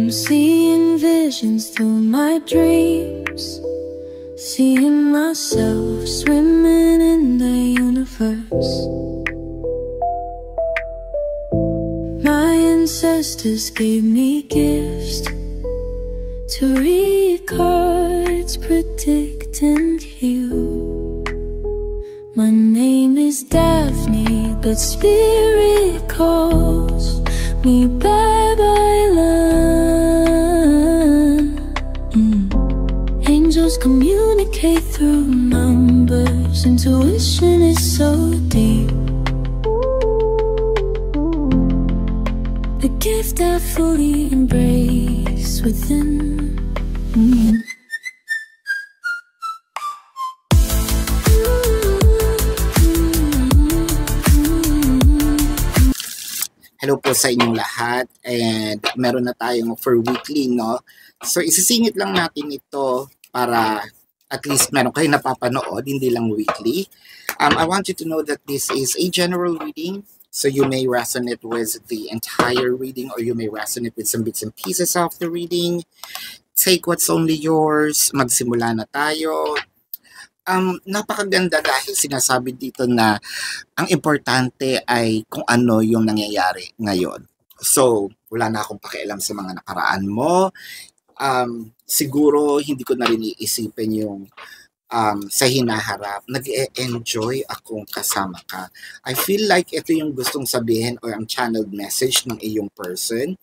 I'm seeing visions through my dreams, seeing myself swimming in the universe. My ancestors gave me gifts to read cards, predict and heal. My name is Daphne, but spirit calls me bye-bye love. Angels communicate through numbers. Intuition is so deep. The gift I fully embrace within. Hello po sa inyong lahat, and meron na tayong for weekly, no? So isisingit lang natin ito para at least meron kayo napapanood, hindi lang weekly. I want you to know that this is a general reading, so you may resonate with the entire reading or you may resonate with some bits and pieces of the reading. Take what's only yours, magsimula na tayo. Napakaganda dahil sinasabi dito na ang importante ay kung ano yung nangyayari ngayon. So, wala na akong pakialam sa mga nakaraan mo. Siguro, hindi ko na rin iisipin yung sa hinaharap. Nag-e-enjoy akong kasama ka. I feel like ito yung gustong sabihin or ang channeled message ng iyong person.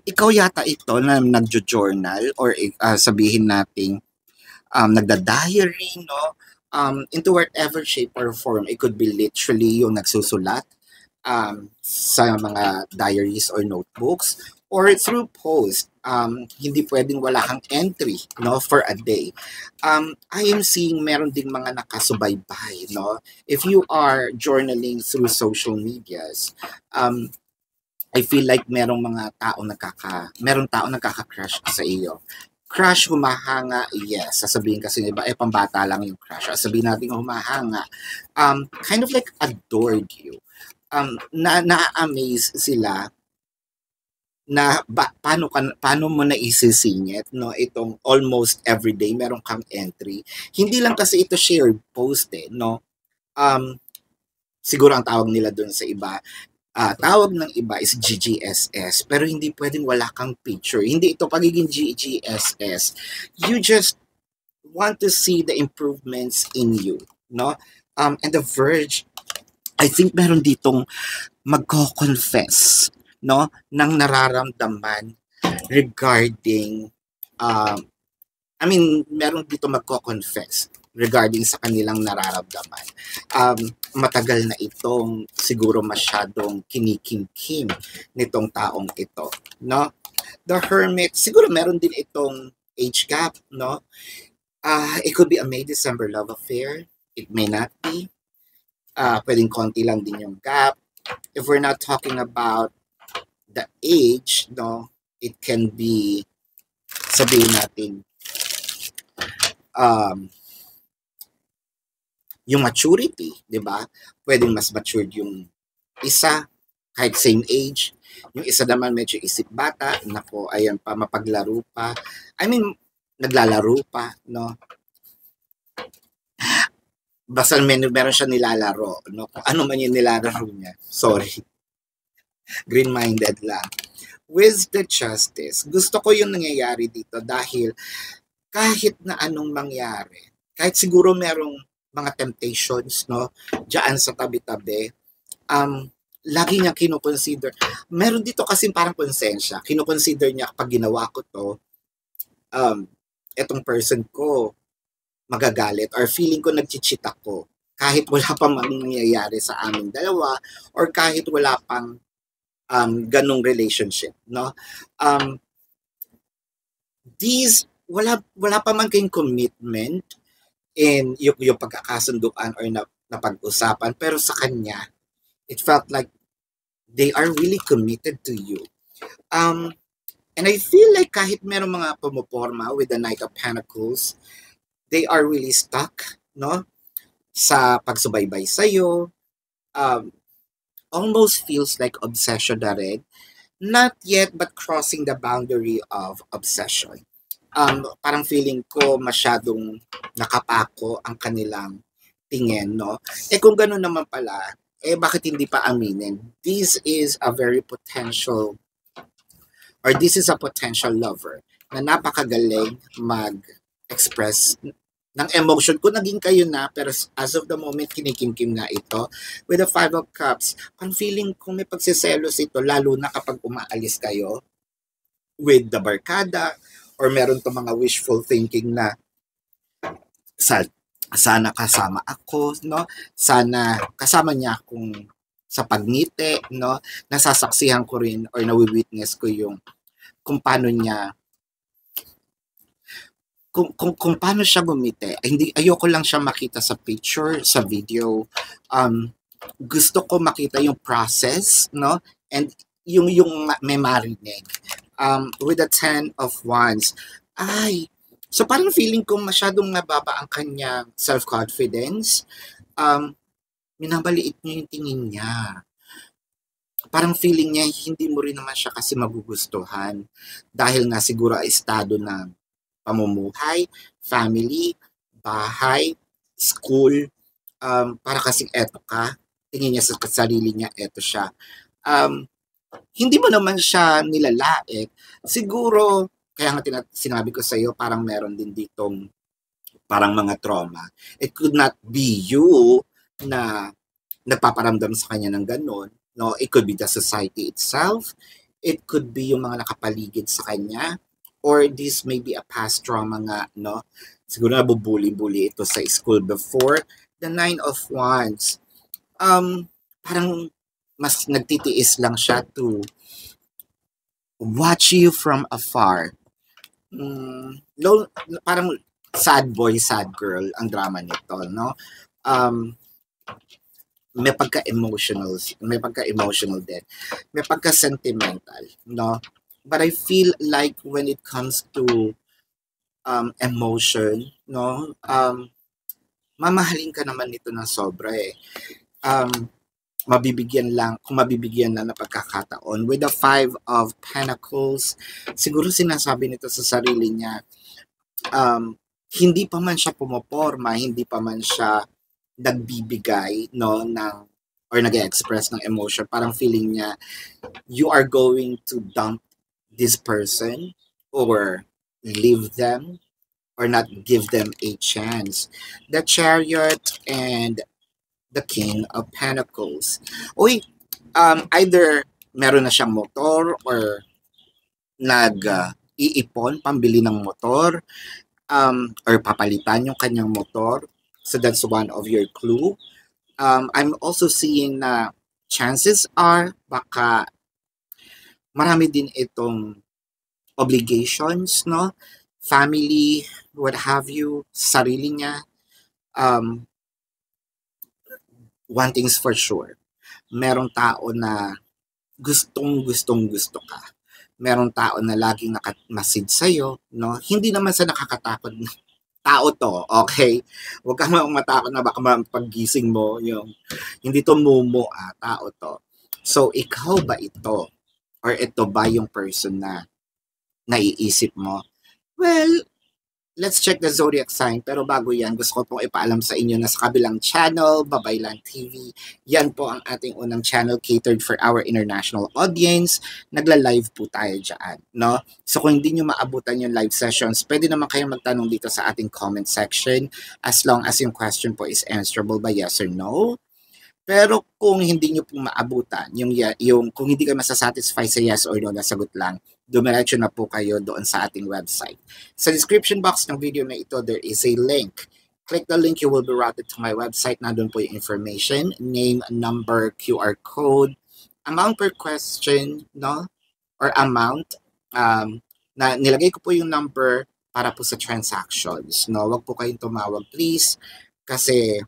Ikaw yata ito na nagjo-journal or sabihin nating nagda-diary, no? Into whatever shape or form. It could be literally yung nagsusulat sa mga diaries or notebooks or through post. Hindi pwedeng wala kang entry, no, for a day. I am seeing meron ding mga nakasubaybay, no? If you are journaling through social medias, I feel like merong tao nagkaka-crush sa iyo. Crush, humahanga, yes. Sasabihin kasi iba, pambata lang yung crush. Sasabihin natin humahanga. Kind of like adored you. Na-amaze sila na paano mo na isisingit, no? Itong almost everyday meron kang entry. Hindi lang kasi ito shared post, no? Siguro ang tawag nila doon sa iba, tawag ng iba is GGSS, pero hindi pwedeng wala kang picture. Hindi ito pagiging GGSS. You just want to see the improvements in you, no? And the Verge, I think meron ditong magko-confess, no, ng nararamdaman regarding meron dito magko-confess regarding sa kanilang nararamdaman. Matagal na itong siguro masyadong kinikimkim nitong taong ito, no? The Hermit, siguro meron din itong age gap, no? It could be a May-December love affair. It may not be. Pwedeng konti lang din yung gap. If we're not talking about the age, no, it can be, sabihin natin, yung maturity, di ba? Pwedeng mas matured yung isa, kahit same age. Yung isa naman medyo isip bata, nako, ayan pa, mapaglaro pa. Naglalaro pa, no? Basta meron siya nilalaro, no? Kung ano man yung nilalaro niya. Sorry. Green-minded lang. With the Justice, gusto ko yung nangyayari dito dahil kahit na anong mangyari, kahit siguro merong mga temptations, no, diyan sa tabi-tabi, lagi niya kinoconsider. Meron dito kasi parang konsensya. Kinoconsider niya kapag ginawa ko to, etong person ko magagalit or feeling ko nag-cheat ako kahit wala pa mangyayari sa aming dalawa or kahit wala pang ganong relationship, no? Wala pa man kayong commitment in yung pagkakasunduan or napag-usapan, pero sa kanya, it felt like they are really committed to you. And I feel like kahit meron mga pumuporma with the Knight of Pentacles, they are really stuck, no? Sa pagsubaybay sa'yo. Almost feels like obsession na rin not yet but crossing the boundary of obsession. Parang feeling ko masyadong nakapako ang kanilang tingin, no? Kung gano'n naman pala, bakit hindi pa aminin? This is a very potential, or this is a potential lover na napakagaling mag-express ng emotion. Kung naging kayo na, pero as of the moment, kinikimkim na ito. With the Five of Cups, ang feeling ko may pagsiselos ito, lalo na kapag umaalis kayo with the barkada, or meron to mga wishful thinking na sana kasama ako, no? Sana kasama niya akong sa pagngiti, no? Nasasaksihan ko rin or nawi-witness ko yung kung paano niya kung paano siya gumiti. Hindi, ayoko lang siya makita sa picture, sa video. Gusto ko makita yung process, no? And yung may marinig. With the 10 of Wands, so parang feeling ko masyadong nababa ang kanyang self-confidence. Minabaliit niya yung tingin niya. Parang feeling niya hindi mo rin naman siya kasi magugustuhan dahil nga siguro estado ng pamumuhay, family, bahay, school, para kasing eto ka, tingin niya sa sarili niya, eto siya. Hindi mo naman siya nilalait. Siguro, kaya nga sinabi ko sa iyo, parang meron din ditong parang mga trauma. It could not be you na nagpaparamdam sa kanya ng ganun. No, it could be the society itself. It could be yung mga nakapaligid sa kanya. Or this may be a past trauma nga, no? Siguro nabubuli-buli ito sa school before. The 9 of Wands, parang mas nagtitiis lang siya to watch you from afar. Parang sad boy, sad girl ang drama nito, no? May pagka-emotional din. May pagka-sentimental, no? But I feel like when it comes to emotion, no? Mamahalin ka naman nito ng sobra eh. Kung mabibigyan lang na pagkakataon. With the 5 of Pentacles, siguro sinasabi nito sa sarili niya, hindi pa man siya pumoporma, hindi pa man siya nagbibigay, no, or nag-express ng emotion. Parang feeling niya, you are going to dump this person or leave them or not give them a chance. The Chariot and the King of Pentacles. Either meron na siyang motor or iipon pambili ng motor, or papalitan yung kanyang motor. So that's one of your clue. I'm also seeing na chances are baka marami din itong obligations, no? Family, what have you, sarili niya. One thing's for sure, merong tao na gusto ka. Merong tao na laging nakamasid sa'yo, no? Hindi naman sa nakakatakot na tao to, okay? Huwag kang matakot na baka paggising mo, yung hindi to mumo, tao to. So, ikaw ba ito? Or ito ba yung person na naiisip mo? Well, let's check the zodiac sign. Pero bago yan, gusto ko pong ipaalam sa inyo na sa kabilang channel, Babaylan TV, yan po ang ating unang channel catered for our international audience. Nagla-live po tayo dyan, no? So kung hindi nyo maabutan yung live sessions, pwede naman kayong magtanong dito sa ating comment section as long as yung question po is answerable by yes or no. Pero kung hindi nyo pong maabutan, kung hindi kayo masasatisfy sa yes or no na sagot lang, dumiretso na po kayo doon sa ating website. Sa description box ng video na ito, there is a link. Click the link, you will be routed to my website. Nandun po yung information, name, number, QR code, amount per question, no? Or amount. Na nilagay ko po yung number para po sa transactions, no? Huwag po kayong tumawag, please, kasi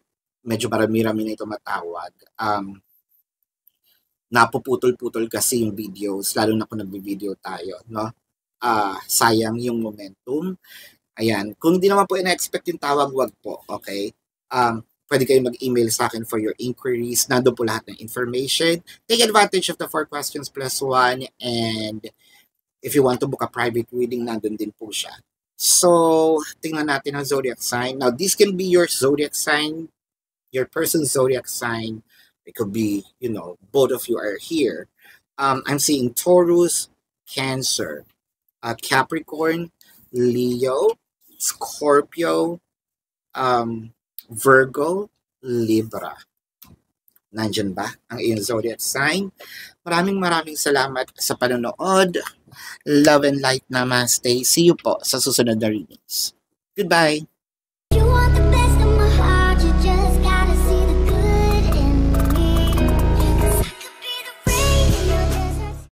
medyo marami-rami na ito matawag. Napuputol-putol kasi yung videos, lalo na kung nagbi-video tayo, no? Sayang yung momentum. Ayan, kung hindi naman po ina-expect yung tawag, wag po, okay? Pwede kayo mag-email sa akin for your inquiries. Nandun po lahat ng information. Take advantage of the 4 questions plus 1. And if you want to book a private reading, nandun din po siya. So, tingnan natin ang zodiac sign. Now, this can be your zodiac sign, your person's zodiac sign. It could be, both of you are here. I'm seeing Taurus, Cancer, Capricorn, Leo, Scorpio, Virgo, Libra. Nandyan ba ang iyong zodiac sign? Maraming salamat sa panonood. Love and light, namaste. See you po sa susunod na readings. Goodbye!